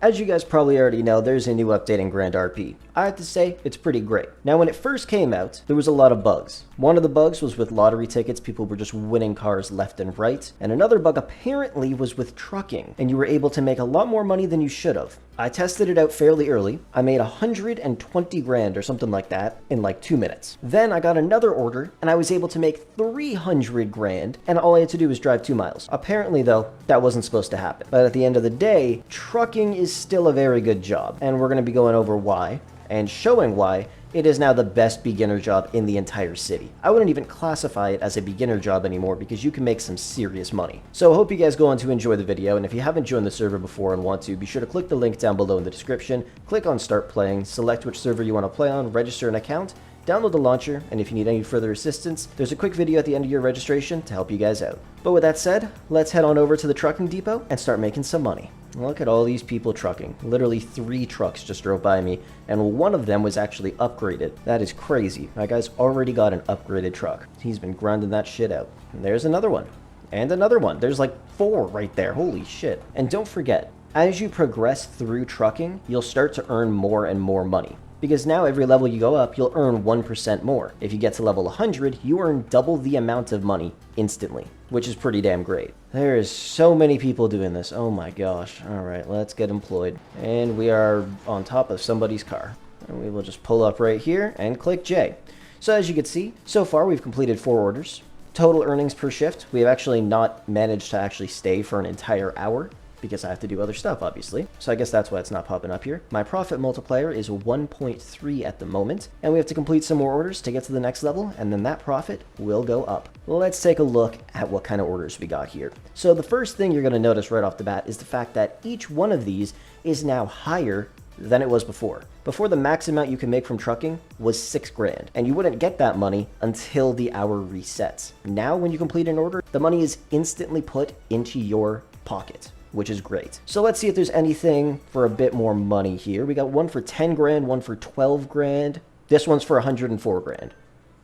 As you guys probably already know, there's a new update in Grand RP. I have to say, it's pretty great. Now, when it first came out, there was a lot of bugs. One of the bugs was with lottery tickets, people were just winning cars left and right. And another bug apparently was with trucking, and you were able to make a lot more money than you should have. I tested it out fairly early. I made 120 grand or something like that in like 2 minutes. Then I got another order, and I was able to make 300 grand, and all I had to do was drive 2 miles. Apparently, though, that wasn't supposed to happen. But at the end of the day, trucking is still a very good job, and we're going to be going over why and showing why it is now the best beginner job in the entire city. I wouldn't even classify it as a beginner job anymore because you can make some serious money. So I hope you guys go on to enjoy the video, and if you haven't joined the server before and want to, be sure to click the link down below in the description, click on start playing, select which server you want to play on, register an account, download the launcher, and if you need any further assistance, there's a quick video at the end of your registration to help you guys out. But with that said, let's head on over to the trucking depot and start making some money. Look at all these people trucking. Literally 3 trucks just drove by me, and one of them was actually upgraded. That is crazy. That guy's already got an upgraded truck. He's been grinding that shit out. And there's another one. And another one. There's like 4 right there. Holy shit. And don't forget, as you progress through trucking, you'll start to earn more and more money. Because now every level you go up, you'll earn 1% more. If you get to level 100, you earn double the amount of money instantly, which is pretty damn great. There is so many people doing this. Oh my gosh. All right, let's get employed. And we are on top of somebody's car. And we will just pull up right here and click J. So as you can see, so far we've completed 4 orders. Total earnings per shift, we have actually not managed to actually stay for an entire hour, because I have to do other stuff, obviously. So I guess that's why it's not popping up here. My profit multiplier is 1.3 at the moment, and we have to complete some more orders to get to the next level, and then that profit will go up. Let's take a look at what kind of orders we got here. So the first thing you're going to notice right off the bat is the fact that each one of these is now higher than it was before. Before, the max amount you can make from trucking was 6 grand, and you wouldn't get that money until the hour resets. Now, when you complete an order, the money is instantly put into your pocket, which is great. So let's see if there's anything for a bit more money here. We got one for 10 grand, one for 12 grand. This one's for 104 grand.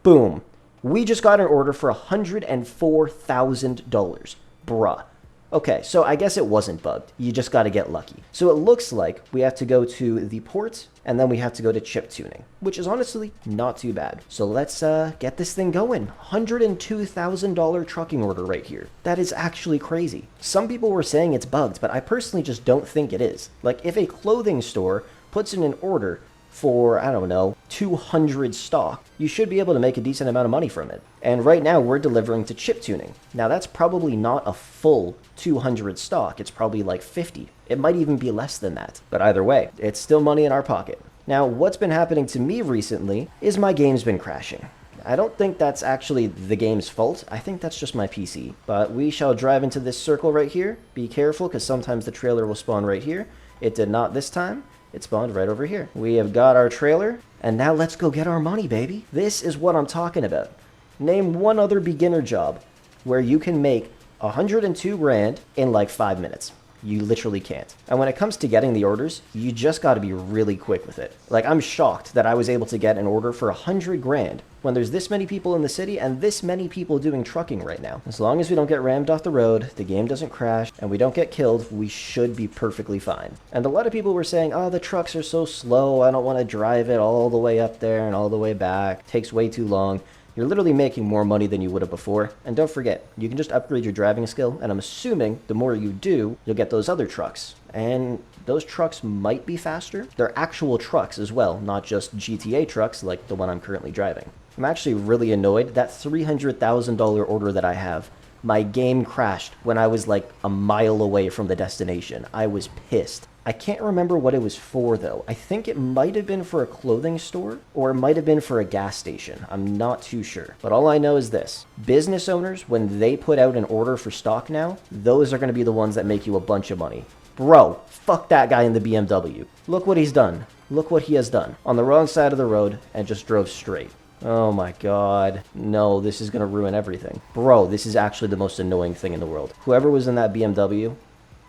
Boom. We just got an order for $104,000. Bruh. Okay, so I guess it wasn't bugged. You just got to get lucky. So it looks like we have to go to the port, and then we have to go to chip tuning, which is honestly not too bad. So let's get this thing going. $102,000 trucking order right here. That is actually crazy. Some people were saying it's bugged, but I personally just don't think it is. Like, if a clothing store puts in an order for, I don't know, 200 stock, you should be able to make a decent amount of money from it. And right now we're delivering to chip tuning. Now that's probably not a full 200 stock. It's probably like 50. It might even be less than that. But either way, it's still money in our pocket. Now, what's been happening to me recently is my game's been crashing. I don't think that's actually the game's fault. I think that's just my PC. But we shall drive into this circle right here. Be careful, because sometimes the trailer will spawn right here. It did not this time. It spawned right over here. We have got our trailer, and now let's go get our money, baby. This is what I'm talking about. Name one other beginner job where you can make 102 grand in like 5 minutes. You literally can't. And when it comes to getting the orders, you just got to be really quick with it. Like, I'm shocked that I was able to get an order for 100 grand when there's this many people in the city and this many people doing trucking right now. As long as we don't get rammed off the road, the game doesn't crash, and we don't get killed, we should be perfectly fine. And a lot of people were saying, oh, the trucks are so slow, I don't want to drive it all the way up there and all the way back. It takes way too long. You're literally making more money than you would have before. And don't forget, you can just upgrade your driving skill, and I'm assuming the more you do, you'll get those other trucks. And those trucks might be faster. They're actual trucks as well, not just GTA trucks like the one I'm currently driving. I'm actually really annoyed. That $300,000 order that I have, my game crashed when I was like a mile away from the destination. I was pissed. I can't remember what it was for, though. I think it might have been for a clothing store, or it might have been for a gas station. I'm not too sure. But all I know is this. Business owners, when they put out an order for stock now, those are going to be the ones that make you a bunch of money. Bro, fuck that guy in the BMW. Look what he's done. Look what he has done. On the wrong side of the road, and just drove straight. Oh my god. No, this is going to ruin everything. Bro, this is actually the most annoying thing in the world. Whoever was in that BMW,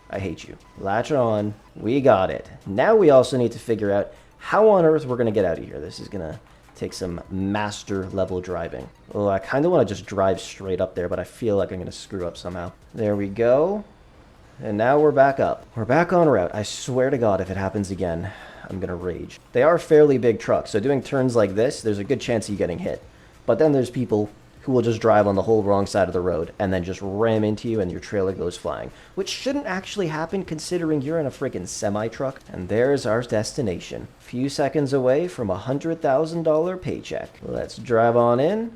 I hate you. Latch on. We got it. Now we also need to figure out how on earth we're going to get out of here. This is going to take some master level driving. Oh, I kind of want to just drive straight up there, but I feel like I'm going to screw up somehow. There we go. And now we're back up. We're back on route. I swear to God, if it happens again, I'm gonna rage. They are fairly big trucks, so doing turns like this, there's a good chance of you getting hit. But then there's people who will just drive on the whole wrong side of the road and then just ram into you and your trailer goes flying. Which shouldn't actually happen considering you're in a freaking semi-truck. And there's our destination. Few seconds away from a $100,000 paycheck. Let's drive on in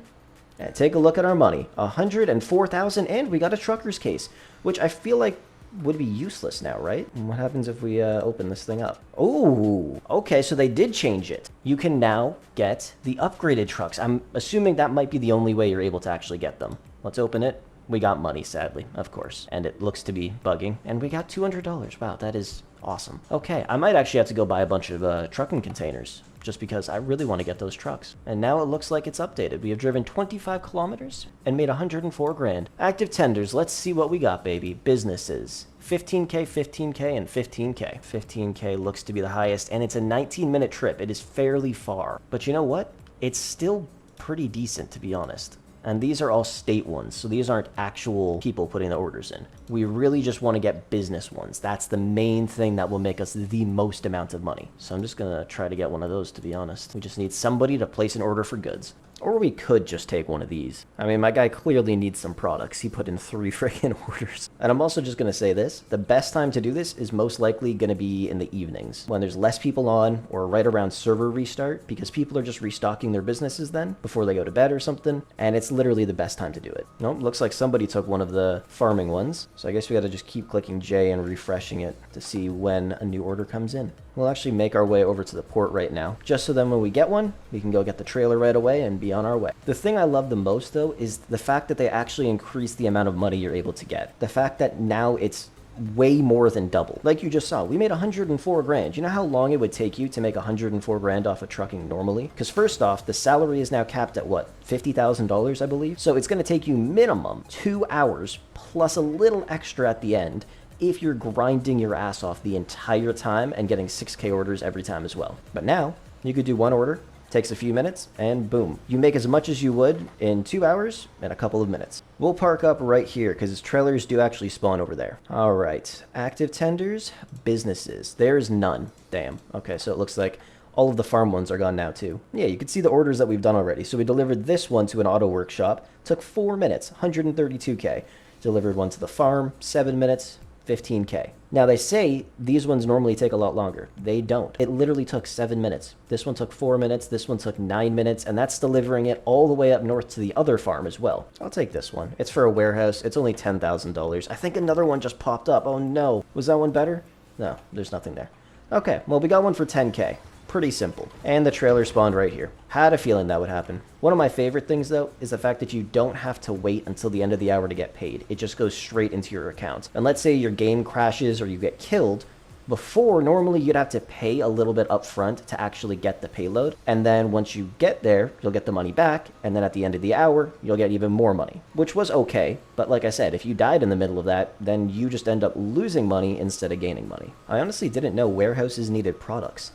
and take a look at our money. $104,000 and we got a trucker's case, which I feel like would be useless now, right? And what happens if we open this thing up? Oh, okay, so they did change it. You can now get the upgraded trucks. I'm assuming that might be the only way you're able to actually get them. Let's open it. We got money, sadly, of course. And it looks to be bugging. And we got $200. Wow, that is awesome. Okay, I might actually have to go buy a bunch of trucking containers, just because I really want to get those trucks. And now it looks like it's updated. We have driven 25 kilometers and made 104 grand. Active tenders, let's see what we got, baby. Businesses, 15K, 15K, and 15K. 15K looks to be the highest, and it's a 19-minute trip. It is fairly far. But you know what? It's still pretty decent, to be honest. And these are all state ones, so these aren't actual people putting the orders in. We really just want to get business ones. That's the main thing that will make us the most amount of money. So I'm just gonna try to get one of those, to be honest. We just need somebody to place an order for goods. Or we could just take one of these. I mean, my guy clearly needs some products. He put in 3 freaking orders. And I'm also just gonna say this. The best time to do this is most likely gonna be in the evenings, when there's less people on, or right around server restart, because people are just restocking their businesses then, before they go to bed or something, and it's literally the best time to do it. Nope, looks like somebody took one of the farming ones, so I guess we gotta just keep clicking J and refreshing it to see when a new order comes in. We'll actually make our way over to the port right now, just so then when we get one, we can go get the trailer right away and be on our way. The thing I love the most, though, is the fact that they actually increase the amount of money you're able to get. The fact that now it's way more than double. Like you just saw, we made 104 grand. You know how long it would take you to make 104 grand off of trucking normally? Because first off, the salary is now capped at what, $50,000, I believe? So it's going to take you minimum 2 hours plus a little extra at the end if you're grinding your ass off the entire time and getting 6K orders every time as well. But now, you could do one order, takes a few minutes, and boom. You make as much as you would in 2 hours and a couple of minutes. We'll park up right here because trailers do actually spawn over there. All right, active tenders, businesses. There's none. Damn. Okay, so it looks like all of the farm ones are gone now too. Yeah, you can see the orders that we've done already. So we delivered this one to an auto workshop, took 4 minutes, 132K. Delivered one to the farm, 7 minutes, 15K. Now they say these ones normally take a lot longer. They don't. It literally took 7 minutes. This one took 4 minutes, this one took 9 minutes, and that's delivering it all the way up north to the other farm as well. I'll take this one. It's for a warehouse. It's only $10,000. I think another one just popped up. Oh no. Was that one better? No, there's nothing there. Okay, well we got one for 10K. Pretty simple. And the trailer spawned right here. Had a feeling that would happen. One of my favorite things though is the fact that you don't have to wait until the end of the hour to get paid. It just goes straight into your account. And let's say your game crashes or you get killed. Before, normally you'd have to pay a little bit up front to actually get the payload. And then once you get there, you'll get the money back. And then at the end of the hour, you'll get even more money, which was okay. But like I said, if you died in the middle of that, then you just end up losing money instead of gaining money. I honestly didn't know warehouses needed products.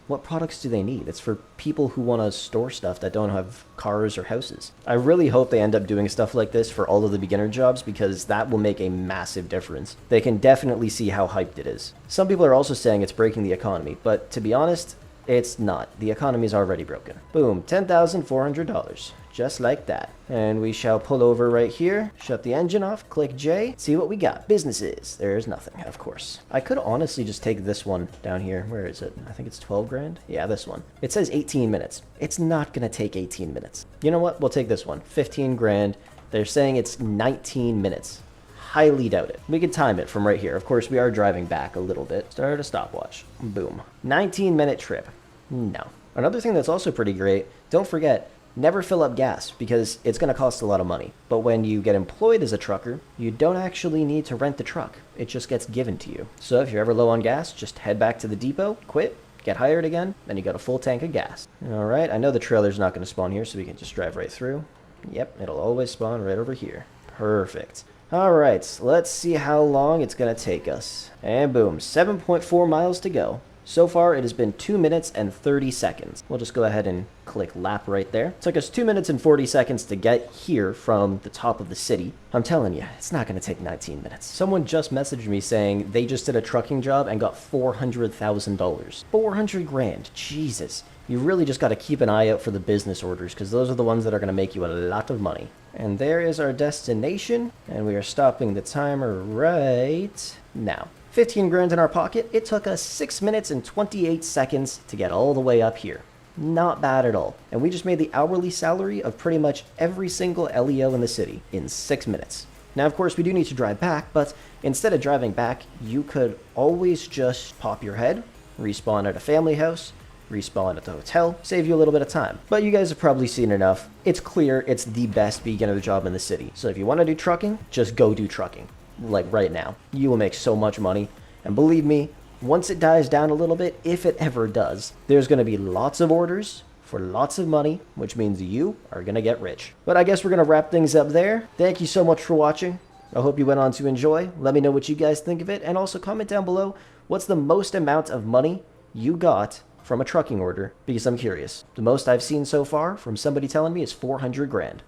What products do they need? It's for people who want to store stuff that don't have cars or houses. I really hope they end up doing stuff like this for all of the beginner jobs because that will make a massive difference. They can definitely see how hyped it is. Some people are also saying it's breaking the economy, but to be honest, it's not. The economy is already broken. Boom, $10,400. Just like that. And we shall pull over right here, shut the engine off, click J, see what we got. Businesses. There's nothing, of course. I could honestly just take this one down here. Where is it? I think it's 12 grand. Yeah, this one. It says 18 minutes. It's not gonna take 18 minutes. You know what? We'll take this one. 15 grand. They're saying it's 19 minutes. Highly doubt it. We can time it from right here. Of course, we are driving back a little bit. Start a stopwatch. Boom. 19-minute trip. No. Another thing that's also pretty great, don't forget, never fill up gas because it's going to cost a lot of money. But when you get employed as a trucker, you don't actually need to rent the truck. It just gets given to you. So if you're ever low on gas, just head back to the depot, quit, get hired again, and you got a full tank of gas. All right, I know the trailer's not going to spawn here, so we can just drive right through. Yep, it'll always spawn right over here. Perfect. All right, let's see how long it's going to take us. And boom, 7.4 miles to go. So far, it has been 2 minutes and 30 seconds. We'll just go ahead and click lap right there. It took us 2 minutes and 40 seconds to get here from the top of the city. I'm telling you, it's not going to take 19 minutes. Someone just messaged me saying they just did a trucking job and got $400,000. 400 grand. Jesus. You really just got to keep an eye out for the business orders, because those are the ones that are going to make you a lot of money. And there is our destination, and we are stopping the timer right now. 15 grand in our pocket. It took us 6 minutes and 28 seconds to get all the way up here. Not bad at all. And we just made the hourly salary of pretty much every single LEO in the city in 6 minutes. Now, of course, we do need to drive back, but instead of driving back, you could always just pop your head, respawn at a family house, respawn at the hotel, save you a little bit of time. But you guys have probably seen enough. It's clear it's the best beginner job in the city. So if you want to do trucking, just go do trucking. Like right now. You will make so much money. And believe me, once it dies down a little bit, if it ever does, there's going to be lots of orders for lots of money, which means you are going to get rich. But I guess we're going to wrap things up there. Thank you so much for watching. I hope you went on to enjoy. Let me know what you guys think of it. And also comment down below, what's the most amount of money you got from a trucking order? Because I'm curious. The most I've seen so far from somebody telling me is 400 grand.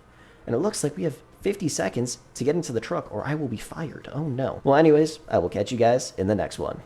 And it looks like we have 50 seconds to get into the truck or I will be fired. Oh no. Well, anyways, I will catch you guys in the next one.